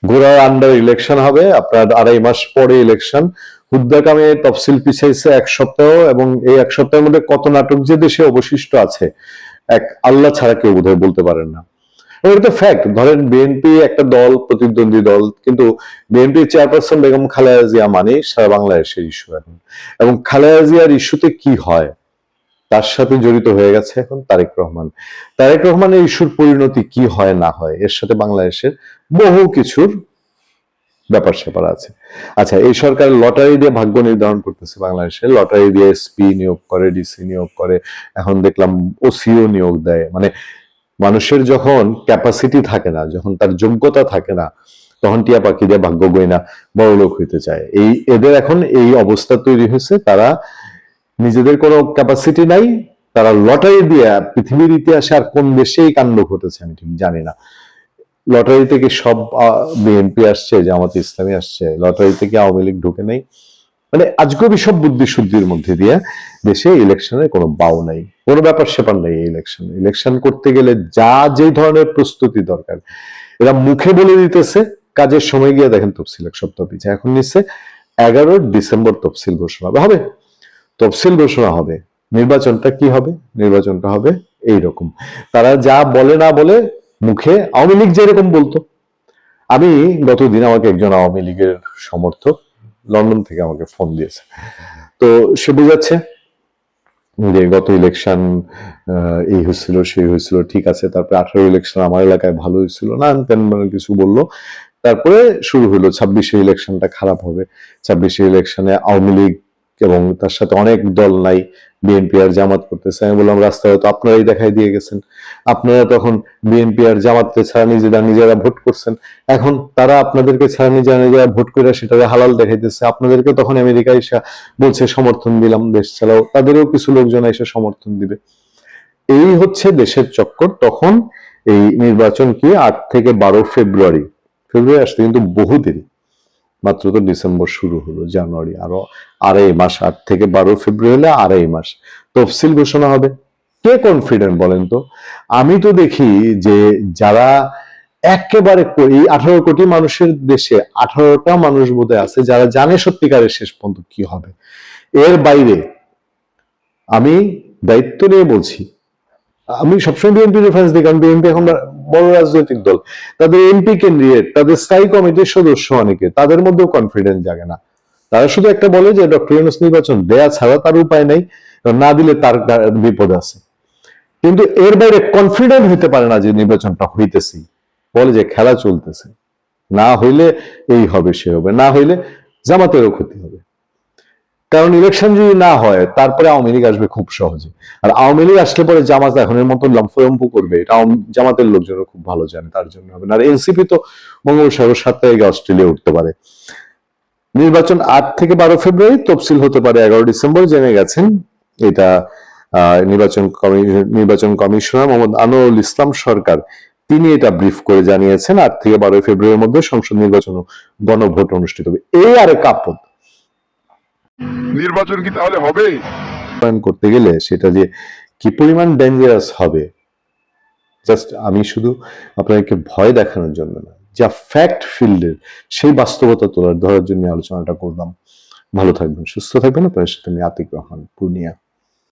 ঘোড়ার under election হবে, আপনার 2.5 মাস পরে ইলেকশন। হুদ্দাকামে তফসিল পিছাইছে 1 সপ্তাহ, এবং এই 1 সপ্তাহের মধ্যে কত নাটক যে দেশে অবশিষ্ট আছে এক আল্লাহ ছাড়া কেউ বোধহয় বলতে পারেন না। এটা তো ফ্যাক্ট। ধরেন বিএনপি একটা দল, প্রতিদ্বন্দ্বী দল, কিন্তু বিএনপি চেয়ারপারসন বেগম খালেদা জিয়া মানে সারা বাংলাদেশের ইস্যু এখন। এবং খালেদা জিয়ার ইস্যুতে কি হয় তার সাথে জড়িত হয়ে গেছে এখন তারেক রহমান। তারেক রহমানের ইস্যুর পরিণতি কি হয় না হয় এর সাথে বাংলাদেশের বহু কিছুর ব্যাপার স্যাপার আছে। আচ্ছা, এই সরকার লটারি দিয়ে ভাগ্য নির্ধারণ করতেছে বাংলাদেশে, লটারি দিয়ে এসপি নিয়োগ করে, ডিসি নিয়োগ করে, এখন দেখলাম ওসিও নিয়োগ দেয়। মানে মানুষের যখন ক্যাপাসিটি থাকে না, যখন তার যোগ্যতা থাকে না, তখন টিয়া পাখি দিয়ে ভাগ্য গয়না বড় লোক হইতে চায়। এদের এখন এই অবস্থা তৈরি হয়েছে, তারা নিজেদের কোনো ক্যাপাসিটি নাই, তারা লটারি দিয়ে, পৃথিবীর ইতিহাসে আর কোন দেশে এই কাণ্ড ঘটেছে আমি ঠিক জানি না। লটারি থেকে সব বিএনপি আসছে, জামাত ইসলামী আসছে, লটারি থেকে আওয়ামী লীগ ঢুকে নেই। মানে আজগবি সব বুদ্ধি শুদ্ধির মধ্যে দিয়ে দেশে ইলেকশনের কোনো বাউ নাই, কোনো ব্যাপার স্যাপার নেই। ইলেকশন করতে গেলে যা যে ধরনের প্রস্তুতি দরকার এরা মুখে বলে দিতেছে, কাজের সময় গিয়ে দেখেন তফসিল 1 সপ্তাহ পিছিয়ে এখন নিচ্ছে। 11 ডিসেম্বর তফসিল ঘোষণা হবে। তফসিল ঘোষণা হবে, নির্বাচনটা কি হবে? নির্বাচনটা হবে এইরকম। তারা যা বলে না বলে মুখে আওয়ামী লীগ যেরকম বলতো। আমি গতদিন আমাকে একজন আওয়ামী লীগের সমর্থক লন্ডন থেকে আমাকে ফোন দিয়েছে। তো সে বুঝাচ্ছে যে গত ইলেকশন এই হয়েছিল, সেই হয়েছিল, ঠিক আছে, তারপরে 18 ইলেকশন আমার এলাকায় ভালো হয়েছিল না, তেন কিছু বললো। তারপরে শুরু হলো 26 ইলেকশনটা খারাপ হবে, 26 ইলেকশনে আওয়ামী লীগ এবং তার সাথে অনেক দল নাই, বিএনপি আর জামাত করতেছে। আমি বললাম রাস্তায় তো আপনারাই দেখাই দিয়ে গেছেন, আপনারা তখন বিএনপি আর জামাতকে ছাড়া নিজেরা ভোট করছেন, এখন তারা আপনাদেরকে ছাড়া নিজেরা ভোট করে সেটাকে হালাল দেখাইতেছে। আপনাদেরকে তখন আমেরিকা এসে বলছে সমর্থন দিলাম, দেশ চালাও, তাদেরও কিছু লোকজন এসে সমর্থন দিবে। এই হচ্ছে দেশের চক্কর। তখন এই নির্বাচন কি 8 থেকে 12 ফেব্রুয়ারি আসতে কিন্তু বহু দেরি, মাত্র তো ডিসেম্বর শুরু হলো, জানুয়ারি আরো 2.5 মাস, 8 থেকে 12 ফেব্রুয়ারি হলে 2.5 মাস তফসিল ঘোষণা হবে। কে কনফিডেন্ট বলেন তো? আমি তো দেখি যে যারা একেবারে এই 18 কোটি মানুষের দেশে 18টা মানুষ বোধহয় আছে যারা জানে সত্যিকারের শেষ পর্যন্ত কি হবে। এর বাইরে আমি দায়িত্ব নিয়ে বলছি, আমি সবসময় বিএনপি রেফারেন্স দিই, কারণ বিএনপি এখন বড় রাজনৈতিক দল, তাদের এমপি ক্যান্ডিডেট, তাদের স্থায়ী কমিটির সদস্য অনেকে, তাদের মধ্যেও কনফিডেন্স জাগে না। তারা শুধু একটা বলে যে ডক্টর ইউনূস নির্বাচন দেয়া ছাড়া তার উপায় নাই, না দিলে তার বিপদ আছে। কিন্তু এর বাইরে কনফিডেন্ট হইতে পারে না যে নির্বাচনটা হইতেছে, বলে যে খেলা চলতেছে, না হইলে এই হবে সে হবে, না হইলে জামাতেরও ক্ষতি হবে। কারণ ইলেকশন যদি না হয় তারপরে আওয়ামী লীগ আসবে খুব সহজে, আর আওয়ামী লীগ আসলে পরে জামাত এখনের মতো লম্ফলম্ফ করবে, এটা জামাতের লোকজনও খুব ভালো জানে, তার জন্য হবে না। আর এনসিপি তো বঙ্গোপসাগর 7 তারিখে অস্ট্রেলিয়া উঠতে পারে। নির্বাচন 8 থেকে 12 ফেব্রুয়ারি, তফসিল হতে পারে 11 ডিসেম্বর, জেনে গেছেন। এটা নির্বাচন কমিশনার মোহাম্মদ আনোয়ারুল ইসলাম সরকার তিনি এটা ব্রিফ করে জানিয়েছেন 8 থেকে 12 ফেব্রুয়ারির মধ্যে সংসদ নির্বাচন ও গণভোট অনুষ্ঠিত হবে। এই আরেক আপদ। নির্বাচন কি তাহলে হবে? করতে গেলে সেটা যে কি পরিমাণ ডেঞ্জারাস হবে, জাস্ট আমি শুধু আপনাদেরকে ভয় দেখানোর জন্য না, যা ফ্যাক্ট ফিল্ডের সেই বাস্তবতা ধরার জন্য আলোচনাটা করলাম। ভালো থাকবেন, সুস্থ থাকবেন। আপনার সাথে আমি আতিক রহমান, পূর্ণিয়া।